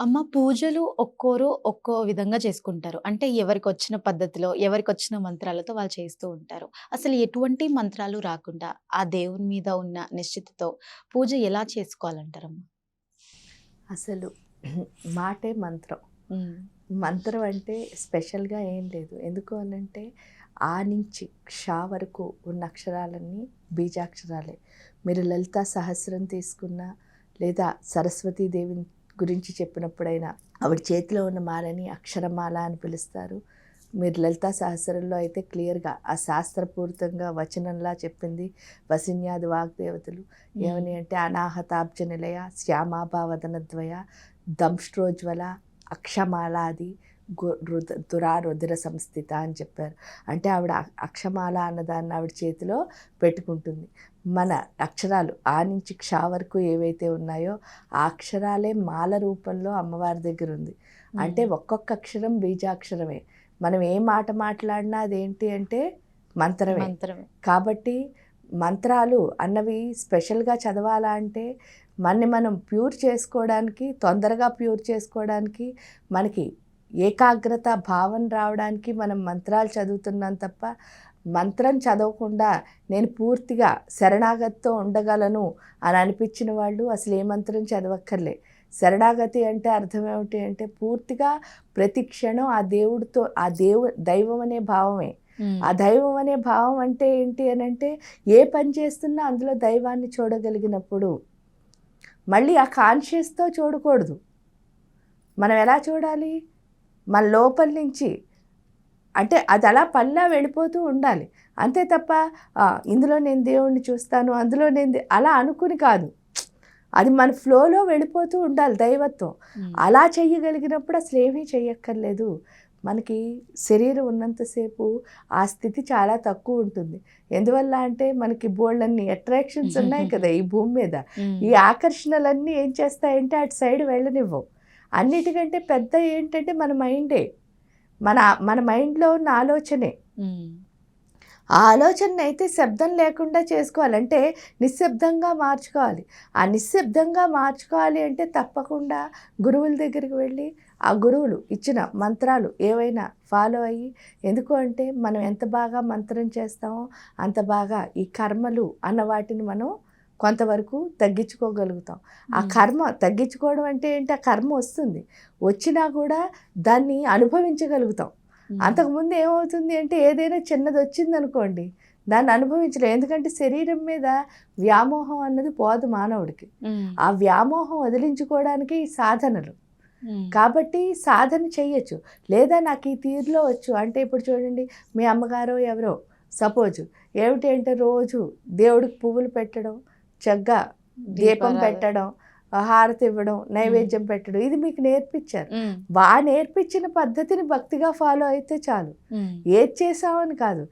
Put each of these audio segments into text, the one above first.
అమ్మ పూజలు ఒక్కోరు ఒక్కో విధంగా చేసుకుంటారు. అంటే ఎవరికొచ్చిన పద్ధతిలో, ఎవరికొచ్చిన మంత్రాలతో వాళ్ళు చేస్తూ ఉంటారు. అసలు ఎటువంటి మంత్రాలు రాకుండా, ఆ దేవుని మీద ఉన్న నిశ్చితతో పూజ ఎలా చేసుకోవాలంటారమ్మా? అసలు మాటే మంత్రం. హ్మ్. మంత్రం అంటే స్పెషల్‌గా ఏం లేదు. ఎందుకు అనంటే ఆ నుంచి క్ష వరకు ఉన్న అక్షరాలన్నీ బీజాక్షరాలే. మీరు లలితా సహస్రం తీసుకున్నా, లేదా సరస్వతీ దేవిని గురించి చెప్పినప్పుడైనా ఆవిడ చేతిలో ఉన్న మాలని అక్షరమాల అని పిలుస్తారు. మీరు లలితా సహస్రంలో అయితే క్లియర్‌గా ఆ శాస్త్రపూరితంగా వచనంలా చెప్పింది వసిన్యాది వాగ్దేవతలు. హ్మ్. ఏమని అంటే అనాహతాబ్జ నిలయ శ్యామాభావదనద్వయ దంష్ట్రోజ్వల అక్షమాలాది రుధిర సంస్థిత అని చెప్పారు. అంటే ఆవిడ అక్షమాల అన్నదాన్ని ఆవిడ చేతిలో పెట్టుకుంటుంది. మన అక్షరాలు ఆ నుంచి క్ష వరకు ఏవైతే ఉన్నాయో ఆ అక్షరాలే మాల రూపంలో అమ్మవారి దగ్గర ఉంది. అంటే హ్మ్. ఒక్కొక్క అక్షరం బీజాక్షరమే. మనం ఏ మాట మాట్లాడినా అదేంటి అంటే మంత్రమే. మంత్రమే. కాబట్టి మంత్రాలు అన్నవి స్పెషల్‌గా చదవాలా అంటే మనని మనం ప్యూర్ చేసుకోవడానికి, తొందరగా ప్యూర్ చేసుకోవడానికి, మనకి ఏకాగ్రత భావన రావడానికి మనం మంత్రాలు చదువుతున్నాం తప్ప, మంత్రం చదవకుండా నేను పూర్తిగా శరణాగతితో ఉండగలను అని అనిపించిన వాళ్ళు అసలు ఏ మంత్రం చదవక్కర్లే. శరణాగతి అంటే అర్థం ఏమిటి అంటే పూర్తిగా ప్రతి క్షణం ఆ దేవుడితో ఆ దైవం అనే భావమే. హ్మ్. ఆ దైవం అనే భావం అంటే ఏంటి అనంటే ఏ పని చేస్తున్నా అందులో దైవాన్ని చూడగలిగినప్పుడు మళ్ళీ ఆ కాన్షియస్‌తో చూడకూడదు. మనం ఎలా చూడాలి? మన లోపల నుంచి అంటే అది అలా పనిలా వెళ్ళిపోతూ ఉండాలి. అంతే తప్ప ఇందులో నేను దేవుడిని చూస్తాను, అందులో నేను అలా అనుకుని కాదు. అది మన ఫ్లోలో వెళ్ళిపోతూ ఉండాలి దైవత్వం. హ్మ్. అలా చెయ్యగలిగినప్పుడు అసలేమీ చెయ్యక్కర్లేదు. మనకి శరీరం ఉన్నంతసేపు ఆ స్థితి చాలా తక్కువ ఉంటుంది. ఎందువల్ల అంటే మనకి బోలెడన్ని అట్రాక్షన్స్ ఉన్నాయి కదా ఈ భూమి మీద. హ్మ్. ఈ ఆకర్షణలన్నీ ఏం చేస్తాయంటే అటు సైడ్ వెళ్ళనివ్వవు. అన్నిటికంటే పెద్ద ఏంటంటే మన మైండే. మన మన మైండ్‌లో ఉన్న ఆలోచనే. హ్మ్. ఆ ఆలోచననైతే శబ్దం లేకుండా చేసుకోవాలి. అంటే నిశ్శబ్దంగా మార్చుకోవాలి. ఆ నిశ్శబ్దంగా మార్చుకోవాలి అంటే తప్పకుండా గురువుల దగ్గరికి వెళ్ళి, ఆ గురువులు ఇచ్చిన మంత్రాలు ఏవైనా ఫాలో అయ్యి ఎందుకు అంటే మనం ఎంత బాగా మంత్రం చేస్తామో అంత బాగా ఈ కర్మలు అన్న వాటిని మనం కొంతవరకు తగ్గించుకోగలుగుతాం. ఆ హ్మ్. కర్మ తగ్గించుకోవడం అంటే ఏంటి? ఆ కర్మ వస్తుంది. వచ్చినా కూడా దాన్ని అనుభవించగలుగుతాం. హ్మ్. అంతకుముందు ఏమవుతుంది అంటే ఏదైనా చిన్నదొచ్చిందనుకోండి, దాన్ని అనుభవించలేం. ఎందుకంటే శరీరం మీద వ్యామోహం అన్నది పోదు మానవుడికి. హ్మ్. ఆ వ్యామోహం వదిలించుకోవడానికి ఈ సాధనలు. హ్మ్. కాబట్టి సాధన చెయ్యొచ్చు. లేదా నాకు ఈ తీరులో వచ్చు అంటే ఇప్పుడు చూడండి మీ అమ్మగారో ఎవరో సపోజ్ ఏమిటి అంటే రోజు దేవుడికి పువ్వులు పెట్టడం, చక్కగా దీపం దీపారాధన. పెట్టడం, హారతి ఇవ్వడం, హ్మ్. నైవేద్యం పెట్టడం ఇది మీకు నేర్పించారు. హ్మ్. నేర్పించిన పద్ధతిని భక్తిగా ఫాలో అయితే చాలు. హ్మ్. ఏది చేసామని కాదు.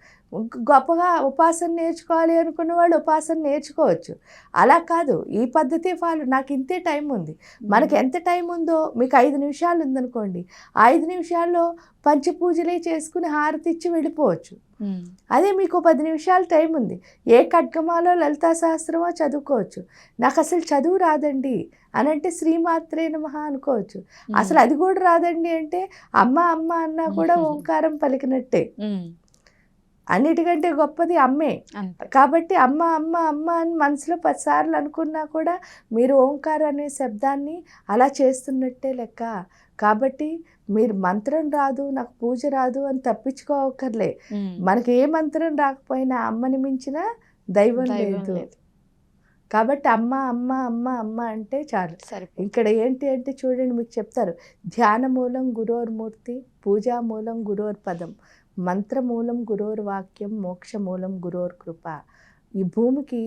గొప్పగా ఉపాసన నేర్చుకోవాలి అనుకున్న వాళ్ళు ఉపాసన నేర్చుకోవచ్చు. అలా కాదు ఈ పద్ధతే ఫాలో నాకు ఇంతే టైం ఉంది. హ్మ్. మనకి ఎంత టైం ఉందో మీకు 5 నిమిషాలు ఉందనుకోండి. ఆ 5 నిమిషాల్లో పంచపూజలే చేసుకుని హారతి ఇచ్చి వెళ్ళిపోవచ్చు. హ్మ్. అదే మీకు 10 నిమిషాలు టైం ఉంది. ఏ ఖడ్గమాలో లలితా సహస్రమో చదువుకోవచ్చు. నాకసలు చదువు రాదండి అనంటే శ్రీమాత్రే నమః అనుకోవచ్చు. హ్మ్. అసలు అది కూడా రాదండి అంటే అమ్మ అమ్మ అన్నా కూడా ఓంకారం పలికినట్టే. హ్మ్. అన్నిటికంటే గొప్పది అమ్మే. అంతే. కాబట్టి అమ్మ, అమ్మ, అమ్మ అని మనసులో 10 సార్లు అనుకున్నా కూడా మీరు ఓంకారం అనే శబ్దాన్ని అలా చేస్తున్నట్టే లెక్క. కాబట్టి మీరు మంత్రం రాదు, నాకు పూజ రాదు అని తప్పించుకోవక్కర్లే. హ్మ్. మనకి ఏ మంత్రం రాకపోయినా అమ్మని మించిన దైవం దైవం లేదు. లేదు. కాబట్టి అమ్మ, అమ్మ, అమ్మ, అమ్మ అంటే చాలు. ఇక్కడ సరిపోతుంది. ఏంటి అంటే చూడండి మీకు చెప్తారు. ధ్యానమూలం గురోర్మూర్తి, పూజామూలం గురోర్పదం, మంత్రమూలం గురోర్వాక్యం, మోక్షమూలం గురోర్కృప. ఈ భూమికి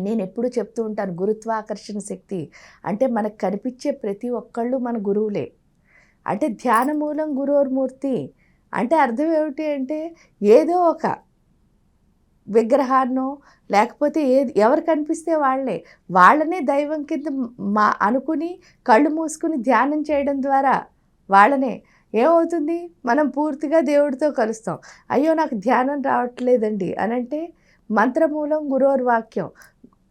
నేనెప్పుడూ చెప్తూ ఉంటాను గురుత్వాకర్షణ శక్తి. అంటే మనకు కనిపించే ప్రతి ఒక్కళ్ళు మన గురువులే. అంటే ధ్యానమూలం గురోర్మూర్తి అంటే అర్థం ఏమిటి అంటే ఏదో ఒక విగ్రహాన్నో లేకపోతే ఎవరు కనిపిస్తే వాళ్ళే. వాళ్ళనే దైవం కింద అనుకుని కళ్ళు మూసుకొని ధ్యానం చేయడం ద్వారా వాళ్ళనే ఏమవుతుంది? మనం పూర్తిగా దేవుడితో కలుస్తాం. అయ్యో! నాకు ధ్యానం రావట్లేదండి అనంటే మంత్రమూలం గురోర్వాక్యం.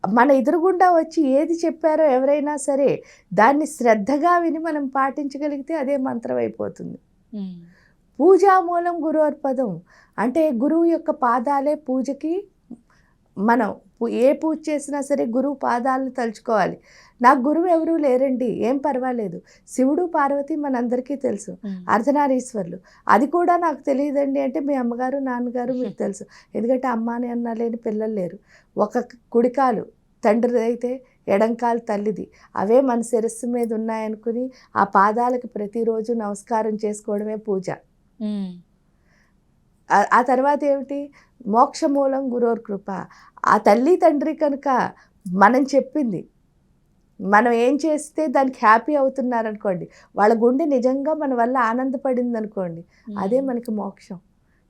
మన ఎదురుగుండా వచ్చి ఏది చెప్పారో ఎవరైనా సరే దాన్ని శ్రద్ధగా విని మనం పాటించగలిగితే అదే మంత్రం అయిపోతుంది. పూజామూలం గురోర్పదం అంటే గురువు యొక్క పాదాలే పూజకి. మనం ఏ పూజ చేసినా సరే గురువు పాదాలను తలుచుకోవాలి. నాకు గురువు ఎవరూ లేరండి, ఏం పర్వాలేదు. శివుడు పార్వతి మనందరికీ తెలుసు, అర్ధనారీశ్వరులు. అది కూడా నాకు తెలియదండి అంటే మీ అమ్మగారు నాన్నగారు మీకు తెలుసు. ఎందుకంటే అమ్మ అని అన్న లేని పిల్లలు లేరు. ఒక కుడికాలు తండ్రిది అయితే ఎడంకాలు తల్లిది. అవే మన శిరస్సు మీద ఉన్నాయనుకుని ఆ పాదాలకు ప్రతిరోజు నమస్కారం చేసుకోవడమే పూజ. ఆ తర్వాత ఏమిటి? మోక్షమూలం గురోర్ కృప. ఆ తల్లి తండ్రి కనుక మనం చెప్పింది మనం ఏం చేస్తే దానికి హ్యాపీ అవుతున్నారనుకోండి, వాళ్ళ గుండె నిజంగా మన వల్ల ఆనందపడింది అనుకోండి, అదే మనకి మోక్షం.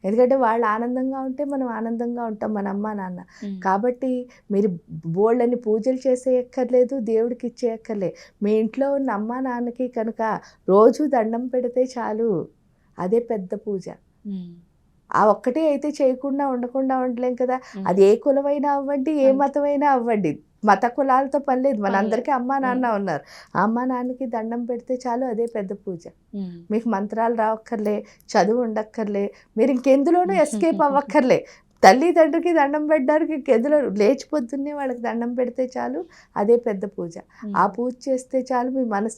ఎందుకంటే వాళ్ళు ఆనందంగా ఉంటే మనం ఆనందంగా ఉంటాం, మన అమ్మ నాన్న. కాబట్టి మీరు బోళ్ళని పూజలు చేసేయక్కర్లేదు, దేవుడికి ఇచ్చేయక్కర్లే. మీ ఇంట్లో ఉన్న అమ్మ నాన్నకి కనుక రోజు దండం పెడితే చాలు, అదే పెద్ద పూజ. ఆ ఒక్కటే అయితే చేయకుండా ఉండకుండా ఉండలేం కదా. అది ఏ కులమైనా అవ్వండి, ఏ మతమైనా అవ్వండి, మత కులాలతో పని లేదు. మనందరికీ అమ్మా నాన్న ఉన్నారు. ఆ అమ్మా నాన్నకి దండం పెడితే చాలు, అదే పెద్ద పూజ. మీకు మంత్రాలు రావక్కర్లే, చదువు ఉండక్కర్లే, మీరు ఇంకెందులోనూ ఎస్కేప్ అవ్వక్కర్లే. తల్లి తండ్రికి దండం పెట్టడానికి ఇంకెందులో లేచి పొద్దున్నే వాళ్ళకి దండం పెడితే చాలు, అదే పెద్ద పూజ. ఆ పూజ చేస్తే చాలు, మీ మనసు